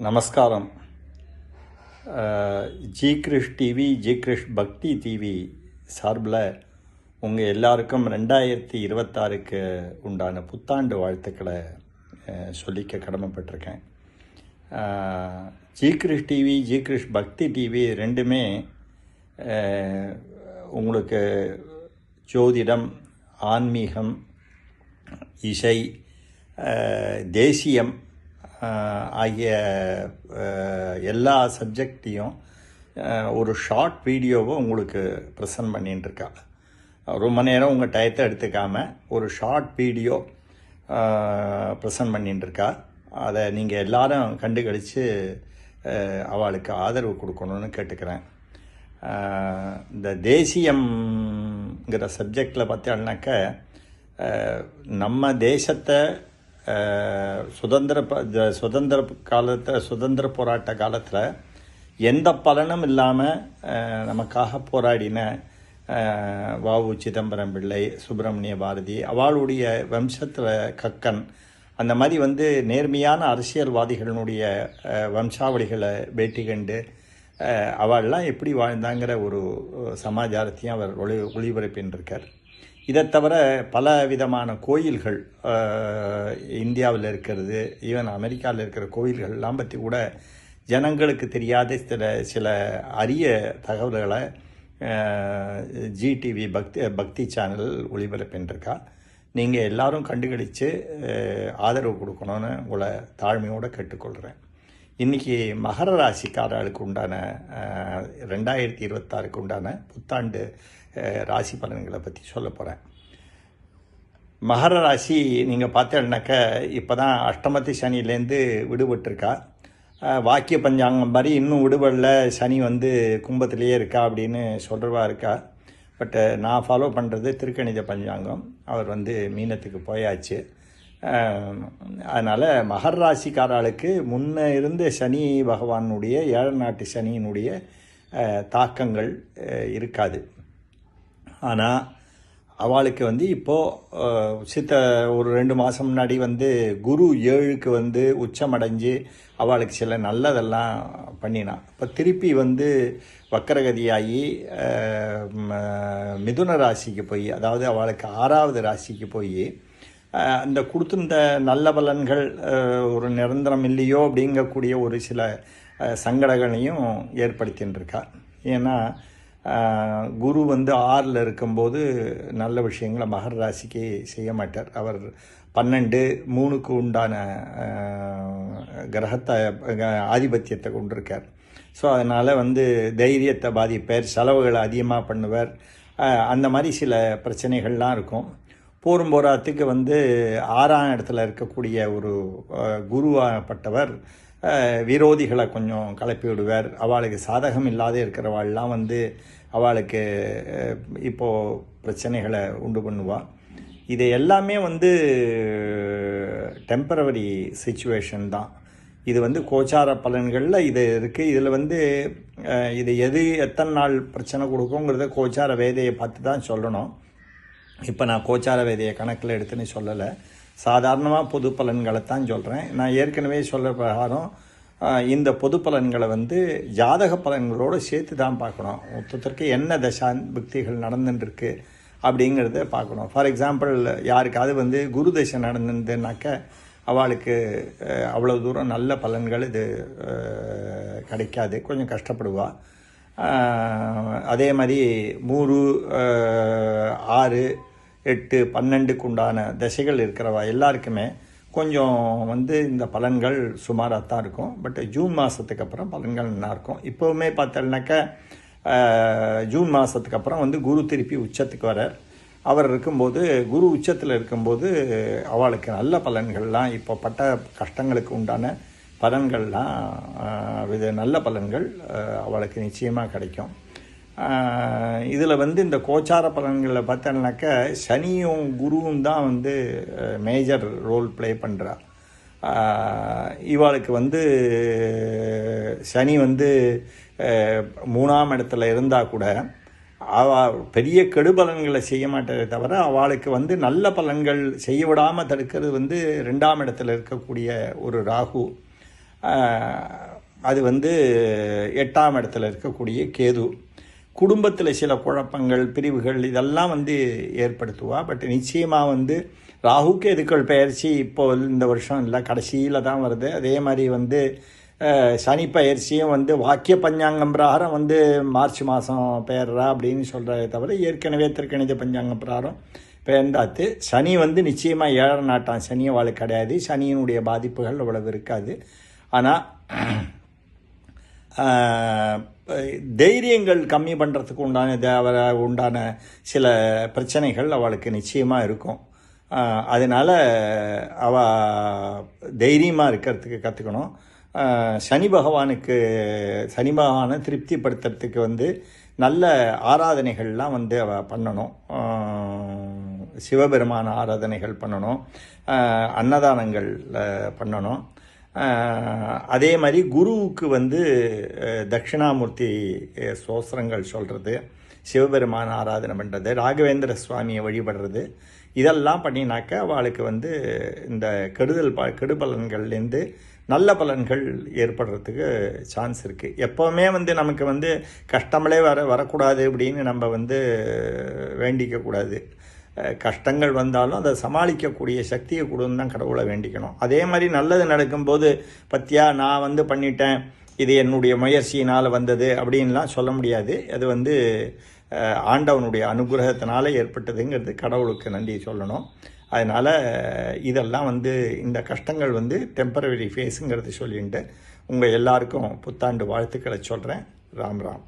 நமஸ்காரம். ஜி கிருஷ் TV, G கிருஷ் பக்தி TV சார்பில் உங்கள் எல்லாருக்கும் 2026க்கு உண்டான புத்தாண்டு வாழ்த்துக்களை சொல்லிக்க கடமைப்பட்டிருக்கேன். ஜி கிருஷ் டிவி, ஜி கிருஷ் பக்தி டிவி ரெண்டுமே உங்களுக்கு ஜோதிடம், ஆன்மீகம், இசை, தேசியம் ஆகிய எல்லா சப்ஜெக்டையும் ஒரு ஷார்ட் வீடியோவை உங்களுக்கு ப்ரெசன்ட் பண்ணிட்டுருக்கா. ரொம்ப நேரம் உங்கள் டயத்தை எடுத்துக்காமல் ஒரு ஷார்ட் வீடியோ ப்ரெசன்ட் பண்ணிட்டுருக்கா. அதை நீங்கள் எல்லாரும் கண்டுகளித்து அவளுக்கு ஆதரவு கொடுக்கணும்னு கேட்டுக்கிறேன். இந்த தேசியம்ங்கிற சப்ஜெக்டில் பார்த்தீங்கன்னாக்க நம்ம தேசத்தை சுதந்திர போராட்ட காலத்தில் எந்த பலனும் இல்லாமல் நமக்காக போராடின வ.உ. சிதம்பரம் பிள்ளை, சுப்பிரமணிய பாரதி, அவளுடைய வம்சத்தில் கக்கன், அந்த மாதிரி நேர்மையான அரசியல்வாதிகளினுடைய வம்சாவளிகளை பேட்டி கண்டு அவள்லாம் எப்படி வாழ்ந்தாங்கிற ஒரு சமாச்சாரத்தையும் அவர் ஒளிபரப்பின்றிருக்கார். இதை தவிர பல விதமான கோயில்கள் இந்தியாவில் இருக்கிறது, ஈவன் அமெரிக்காவில் இருக்கிற கோயில்கள்லாம் பற்றி கூட ஜனங்களுக்கு தெரியாத சில அரிய தகவல்களை ஜிடிவி பக்தி சேனல் ஒளிபரப்பின்றிருக்கா. நீங்கள் எல்லாரும் கண்டுகளித்து ஆதரவு கொடுக்கணும்னு உங்களை தாழ்மையோடு கேட்டுக்கொள்கிறேன். இன்றைக்கி மகர ராசிக்காரர்களுக்கு உண்டான 2026க்கு உண்டான புத்தாண்டு ராசி பலன்களை பற்றி சொல்ல போகிறேன். மகர ராசி நீங்கள் பார்த்தேன்னாக்க இப்போ தான் அஷ்டமத்து சனிலேருந்து விடுபட்டிருக்கா. வாக்கிய பஞ்சாங்கம் மாதிரி இன்னும் விடுபடல, சனி கும்பத்திலேயே இருக்கா அப்படின்னு சொல்கிறவா இருக்கா. பட் நான் ஃபாலோ பண்ணுறது திருக்கணித பஞ்சாங்கம். அவர் மீனத்துக்கு போயாச்சு. அதனால் மகர ராசிக்காரர்களுக்கு முன்னே இருந்த சனி பகவானுடைய 7 நாட்டு சனியினுடைய தாக்கங்கள் இருக்காது. ஆனால் அவளுக்கு இப்போது ஒரு 2 மாதம் முன்னாடி குரு 7க்கு உச்சமடைஞ்சு அவளுக்கு சில நல்லதெல்லாம் பண்ணினான். இப்போ திருப்பி வக்கரகதியாகி மிதுன ராசிக்கு போய், அதாவது அவளுக்கு 6வது ராசிக்கு போய் அந்த கொடுத்துருந்த நல்ல பலன்கள் ஒரு நிரந்தரம் இல்லையோ அப்படிங்கக்கூடிய ஒரு சில சங்கடங்களையும் ஏற்படுத்தின்றிருக்கா. ஏன்னா குரு 6ல் இருக்கும்போது நல்ல விஷயங்களை மகர ராசிக்கு செய்ய மாட்டார். அவர் 12-3க்கு உண்டான கிரகத்தை ஆதிபத்தியத்தை கொண்டிருக்கார். ஸோ அதனால் தைரியத்தை பாதிப்பார், செலவுகளை அதிகமாக பண்ணுவார். அந்த மாதிரி சில பிரச்சனைகள்லாம் இருக்கும். போராத்துக்கு 6ஆம் இடத்துல இருக்கக்கூடிய ஒரு குருவாகப்பட்டவர் விரோதிகளை கொஞ்சம் கலப்பி விடுவார். அவளுக்கு சாதகம் இல்லாத இருக்கிறவாள்லாம் அவளுக்கு இப்போது பிரச்சனைகளை உண்டு பண்ணுவாள். இது எல்லாமே டெம்பரவரி சிச்சுவேஷன் தான். இது கோச்சார பலன்களில் இது இருக்குது. இதில் இது எத்தனை நாள் பிரச்சனை கொடுக்குங்கிறத கோச்சார வேதையை பார்த்து தான் சொல்லணும். இப்போ நான் கோச்சார வேதையை கணக்கில் எடுத்துன்னு சொல்லலை, சாதாரணமாக பொது பலன்களை தான் சொல்கிறேன். நான் ஏற்கனவே சொல்ல பிரகாரம் இந்த பொது பலன்களை ஜாதக பலன்களோடு சேர்த்து தான் பார்க்கணும். மொத்தத்திற்கு என்ன தசா புக்திகள் நடந்துட்டுருக்கு அப்படிங்கிறத பார்க்கணும். ஃபார் எக்ஸாம்பிள், யாருக்காவது குரு தசை நடந்துருந்துனாக்க அவளுக்கு அவ்வளோ தூரம் நல்ல பலன்கள் இது கிடைக்காது, கொஞ்சம் கஷ்டப்படுவாள். அதே மாதிரி 3, 6, 8, 12க்கு உண்டான தசைகள் இருக்கிறவா எல்லாருக்குமே கொஞ்சம் இந்த பலன்கள் சுமாராக தான் இருக்கும். பட் ஜூன் மாதத்துக்கு அப்புறம் பலன்கள் நல்லாயிருக்கும். இப்போவுமே பார்த்தோம்னாக்கா ஜூன் மாதத்துக்கு அப்புறம் குரு திருப்பி உச்சத்துக்கு வரார். அவர் இருக்கும்போது, குரு உச்சத்தில் இருக்கும்போது அவளுக்கு நல்ல பலன்கள்லாம், இப்போ பட்ட கஷ்டங்களுக்கு உண்டான பலன்கள்லாம், இது நல்ல பலன்கள் அவளுக்கு நிச்சயமாக கிடைக்கும். இதில் இந்த கோச்சார பலன்களில் பார்த்தோம்னாக்கா சனியும் குருவும் தான் மேஜர் ரோல் ப்ளே பண்ணுறா. இவளுக்கு சனி 3ஆம் இடத்துல இருந்தால் கூட பெரிய கெடுபலன்களை செய்ய மாட்டதை தவிர அவளுக்கு நல்ல பலன்கள் செய்ய விடாமல் தடுக்கிறது 2ஆம் இடத்துல இருக்கக்கூடிய ஒரு ராகு. அது வந்து 8ஆம் இடத்துல இருக்கக்கூடிய கேது. குடும்பத்தில் சில குழப்பங்கள், பிரிவுகள் இதெல்லாம் வந்து ஏற்படுத்துவா. பட் நிச்சயமாக வந்து ராகு கேதுக்கள் பெயர்ச்சி இப்போ இந்த வருஷம் இல்லை, கடைசியில் தான் வருது. அதே மாதிரி வந்து சனி பயிற்சியும் வந்து வாக்கிய பஞ்சாங்கம் பிரகாரம் வந்து மார்ச் மாதம் பெயர்றா அப்படின்னு சொல்கிறத தவிர ஏற்கனவே திருக்கணித பஞ்சாங்கம் பிரகாரம் பெயர்ந்தாத்து. சனி வந்து நிச்சயமாக 7 நாட்டாம் சனியை வாழ் கிடையாது. சனியினுடைய பாதிப்புகள் அவ்வளவு இருக்காது. ஆனால் தைரியங்கள் கம்மி பண்ணுறதுக்கு உண்டான சில பிரச்சனைகள் அவளுக்கு நிச்சயமாக இருக்கும். அதனால் அவள் தைரியமாக இருக்கிறதுக்கு கற்றுக்கணும். சனி பகவானை திருப்திப்படுத்துறதுக்கு வந்து நல்ல ஆராதனைகள்லாம் வந்து அவள் பண்ணணும். சிவபெருமான ஆராதனைகள் பண்ணணும், அன்னதானங்கள் பண்ணணும். அதே மாதிரி குருவுக்கு வந்து தட்சிணாமூர்த்தி ஸ்தோத்திரங்கள் சொல்கிறது, சிவபெருமான ஆராதனை பண்ணுறது, ராகவேந்திர சுவாமியை வழிபடுறது, இதெல்லாம் பண்ணினாக்க அவளுக்கு வந்து இந்த கெடுபலன்கள்லேருந்து நல்ல பலன்கள் ஏற்படுறதுக்கு சான்ஸ் இருக்குது. எப்போவுமே வந்து நமக்கு வந்து கஷ்டங்களே வரக்கூடாது அப்படின்னு நம்ம வந்து வேண்டிக்கக்கூடாது. கஷ்டங்கள் வந்தாலும் அதை சமாளிக்கக்கூடிய சக்தியை கொடுன்னு தான் கடவுளை வேண்டிக்கணும். அதே மாதிரி நல்லது நடக்கும்போது பத்தியா நான் வந்து பண்ணிட்டேன், இது என்னுடைய முயற்சியினால் வந்தது அப்படின்லாம் சொல்ல முடியாது. அது வந்து ஆண்டவனுடைய அனுகிரகத்தினால ஏற்பட்டதுங்கிறது கடவுளுக்கு நன்றி சொல்லணும். அதனால் இதெல்லாம் வந்து இந்த கஷ்டங்கள் வந்து டெம்பரவரி ஃபேஸுங்கிறது சொல்லிட்டு உங்கள் எல்லாருக்கும் புத்தாண்டு வாழ்த்துக்களை சொல்கிறேன். ராம் ராம்.